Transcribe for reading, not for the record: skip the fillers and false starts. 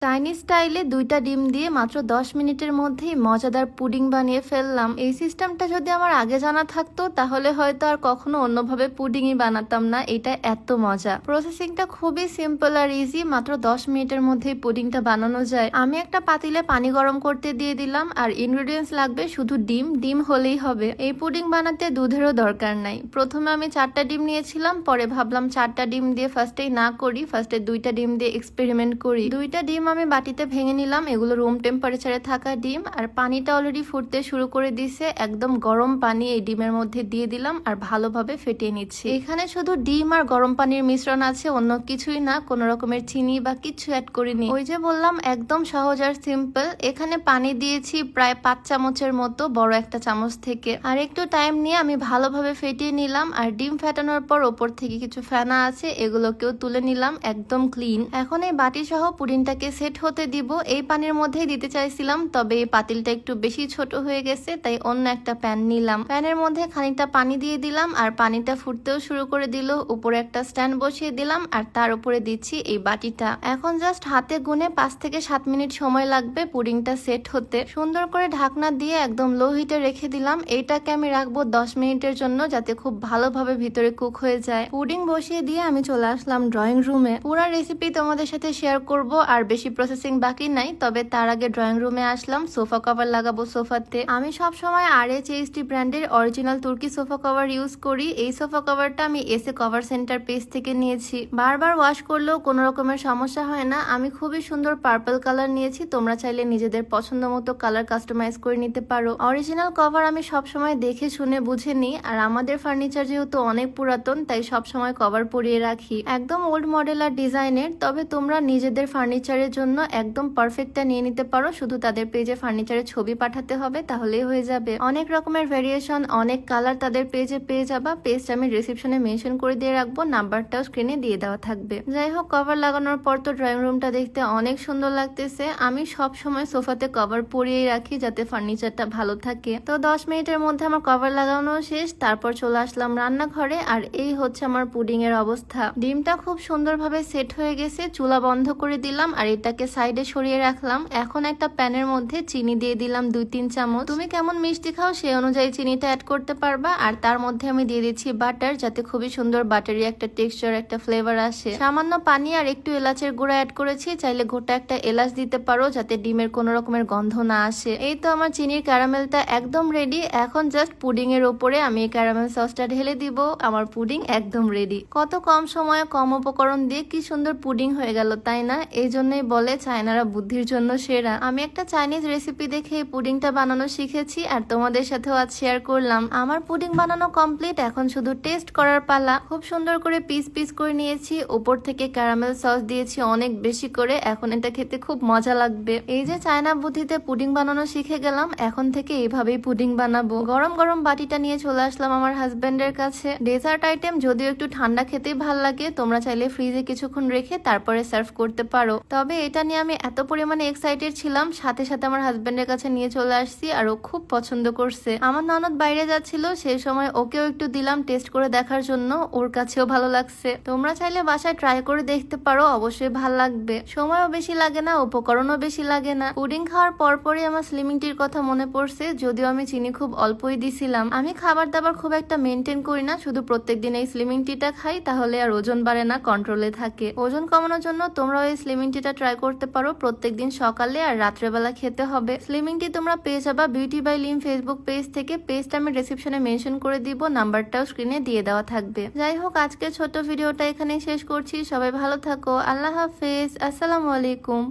Chinese স্টাইলে 2টা ডিম দিয়ে মাত্র 10 মিনিটের মধ্যেই মজাদার পুডিং বানিয়ে ফেললাম। এই সিস্টেমটা যদি আমার আগে জানা থাকতো তাহলে হয়তো আর কখনো অন্যভাবে পুডিংই বানাতাম না। এটা এত মজা, প্রসেসিংটা খুবই সিম্পল আর ইজি। মাত্র 10 মিনিটের মধ্যেই পুডিংটা বানানো যায়। আমি একটা পাতিলে পানি গরম করতে দিয়ে দিলাম, আর ইনগ্রেডিয়েন্টস লাগবে শুধু ডিম হলেই হবে। এই পুডিং বানাতে দুধেরও দরকার নাই। প্রথমে আমি 4টা ডিম নিয়েছিলাম, পরে ভাবলাম 4টা ডিম দিয়ে ফার্স্টেই না করি, ফার্স্টে 2টা ডিম দিয়ে এক্সপেরিমেন্ট করি। 2টা ডিম আমি বাটিতে ভেঙে নিলাম। এগুলো রুম টেম্পারেচারে থাকা ডিম, আর পানিটা অলরেডি ফুটতে শুরু করে দিছে। একদম গরম পানি এই ডিমের মধ্যে দিয়ে দিলাম আর ভালোভাবে ফেটিয়ে নিচ্ছি। এখানে শুধু ডিম আর গরম পানির মিশ্রণ আছে, অন্য কিছুই না। কোনো রকমের চিনি বা কিছু অ্যাড করিনি। ওই যে বললাম একদম সহজ আর সিম্পল। এখানে পানি দিয়েছি প্রায় 5 চামচের মতো, বড় একটা চামচ থেকে। আর একটু টাইম নিয়ে আমি ভালোভাবে ফেটিয়ে নিলাম। আর ডিম ফেটানোর পর ওপর থেকে কিছু ফেনা আছে, এগুলোকেও তুলে নিলাম একদম ক্লিন। এখন এই বাটি সহ পুডিংটাকে সেট হতে দিব। এই পানির মধ্যেই দিতে চাইছিলাম, তবে এই পাতিলটা একটু বেশি ছোট হয়ে গেছে, তাই অন্য একটা প্যান নিলাম। প্যানের মধ্যে খানিকটা পানি দিয়ে দিলাম, আর পানিটা ফুটতেও শুরু করে দিল। উপরে একটা স্ট্যান্ড বসিয়ে দিলাম, আর তার উপরে দিচ্ছি এই বাটিটা। এখন জাস্ট হাতে গুনে 5 থেকে 7 মিনিট সময় লাগবে পুডিংটা সেট হতে। সুন্দর করে ঢাকনা দিয়ে একদম লো হিটে রেখে দিলাম। এইটাকে আমি রাখবো 10 মিনিটের জন্য, যাতে খুব ভালোভাবে ভিতরে কুক হয়ে যায়। পুডিং বসিয়ে দিয়ে আমি চলে আসলাম ড্রয়িং রুমে। পুরো রেসিপি তোমাদের সাথে শেয়ার করব, আর বেশি প্রসেসিং বাকি নাই। তবে তার আগে ড্রয়িং রুমে আসলাম, সোফা কভার লাগাবো সোফাতে। আমি সব সময় RH ব্র্যান্ডের অরিজিনাল তুর্কি সোফা কভার ইউজ করি। এই সোফা কভারটা আমি এসে কভার সেন্টার পেজ থেকে নিয়েছি। বারবার ওয়াশ করলেও কোনো রকমের সমস্যা হয় না। আমি খুবই সুন্দর পার্পল কালার নিয়েছি। তোমরা চাইলে নিজেদের পছন্দ মতো কালার কাস্টমাইজ করে নিতে পারো। অরিজিনাল কভার আমি সবসময় দেখে শুনে বুঝে নিই, আর আমাদের ফার্নিচার যেহেতু অনেক পুরাতন, তাই সবসময় কভার পরিয়ে রাখি। একদম ওল্ড মডেল আর ডিজাইনের। তবে তোমরা নিজেদের ফার্নিচারের জন্য একদম পারফেক্টটা নিয়ে নিতে পারো। শুধু তাদের পেজে ফার্নিচারের ছবি পাঠাতে হবে, তাহলেই হয়ে যাবে। অনেক রকমের ভেরিয়েশন, অনেক কালার তাদের পেজে পেয়ে যাবা। পেজটা আমি ডিসক্রিপশনে মেনশন করে দিয়ে রাখবো, নাম্বারটাও স্ক্রিনে দিয়ে দেওয়া থাকবে। যাই হোক, কভার লাগানোর পর তো ড্রয়িং রুমটা দেখতে অনেক সুন্দর লাগতেছে। আমি সব সময় সোফাতে কভার পরিয়েই রাখি, যাতে ফার্নিচারটা ভালো থাকে। তো 10 মিনিটের মধ্যে আমার কভার লাগানো শেষ। তারপর চলে আসলাম রান্নাঘরে, আর এই হচ্ছে আমার পুডিং এর অবস্থা। ডিমটা খুব সুন্দরভাবে সেট হয়ে গেছে। চুলা বন্ধ করে দিলাম, আর এটাকে সাইডে সরিয়ে রাখলাম। এখন একটা প্যানের মধ্যে চিনি দিয়ে দিলাম 2-3 চামচ। তুমি কেমন মিষ্টি খাও সেই অনুযায়ী চিনিটা অ্যাড করতে পারবা। আর তার মধ্যে আমি দিয়ে দিচ্ছি বাটার, যাতে খুবই সুন্দর বাটারি একটা টেক্সচার, একটা ফ্লেভার আসে। সামান্য পানি আর একটু এলাচের গুঁড়া অ্যাড করেছি। চাইলে গোটা একটা এলাচ দিতে পারো, যাতে ডিমের কোনো রকমের গন্ধ না আসে। এই তো আমার চিনির ক্যারামেলটা একদম রেডি। এখন জাস্ট পুডিং এর ওপরে আমি এই ক্যারামেল সসটা ঢেলে দিব। আমার পুডিং একদম রেডি। কত কম সময়ে কম উপকরণ দিয়ে কি সুন্দর পুডিং হয়ে গেল, তাই না? এই জন্যই বলে চায়নারা বুদ্ধির জন্য সেরা। আমি একটা চাইনিজ রেসিপি দেখে এই পুডিংটা বানানো শিখেছি, আর তোমাদের সাথেও আজ শেয়ার করলাম। আমার পুডিং বানানো কমপ্লিট। এখন শুধু টেস্ট করার পালা। খুব সুন্দর করে পিস পিস করে নিয়েছি। উপর থেকে ক্যারামেল সস দিয়েছি অনেক বেশি করে। এখন এটা খেতে খুব মজা লাগবে। এই যে চায়না বুদ্ধিতে পুডিং বানানো শিখে গেলাম, এখন থেকে এইভাবেই পুডিং বানাবো। গরম গরম বাটিটা নিয়ে চলে আসলাম আমার হাজবেন্ডের কাছে। ডেজার্ট আইটেম যদিও একটু ঠান্ডা খেতেই ভাল লাগে, তোমরা চাইলে ফ্রিজে কিছুক্ষণ রেখে তারপরে সার্ভ করতে পারো। তবে এটা নিয়ে আমি এত পরিমাণে এক্সাইটেড ছিলাম, সাথে সাথে আমার হাজবেন্ডের কাছে নিয়ে চলে আসছি, আর ও খুব পছন্দ করছে। আমার ননদ বাইরে যাচ্ছিল, সেই সময় ওকেও একটু দিলাম টেস্ট করে দেখার জন্য। ওর কাছেও ভালো লাগছে। তোমরা চাইলে বাসায় ট্রাই করে দেখতে পারো, অবশ্যই ভাল লাগবে। সময়ও বেশি লাগে না, উপকরণও বেশি লাগে না। পুডিং খাওয়ার পরপরই আমার স্লিমিং টির কথা মনে পড়ছে, যদিও আমি চিনি খুব অল্পই দিছিলাম। আমি খাবার দাবার খুব একটা মেনটেন করি না, শুধু প্রত্যেকদিন এই স্লিমিং টিটা খাই, তাহলে আর ওজন বাড়ে না, কন্ট্রোলে থাকে। ওজন কমানোর জন্য তোমরাও এই স্লিমিং টিটা ট্রাই করতে পারো। প্রত্যেকদিন সকালে আর রাত্রেবেলা খেতে হবে। স্লিমিং টি তোমরা পেয়ে যাবা বিউটি বাই লিম ফেসবুক পেজ থেকে। পেজটা আমি ডেসক্রিপশনে মেনশন করে দিব, নাম্বারটাও স্ক্রিনে দিয়ে দেওয়া থাকবে। যাই হোক, আজকে ছোট ভিডিওটা এখানেই শেষ করছি। সবাই ভালো থাকো। আল্লাহ হাফেজ। আসসালামু আলাইকুম।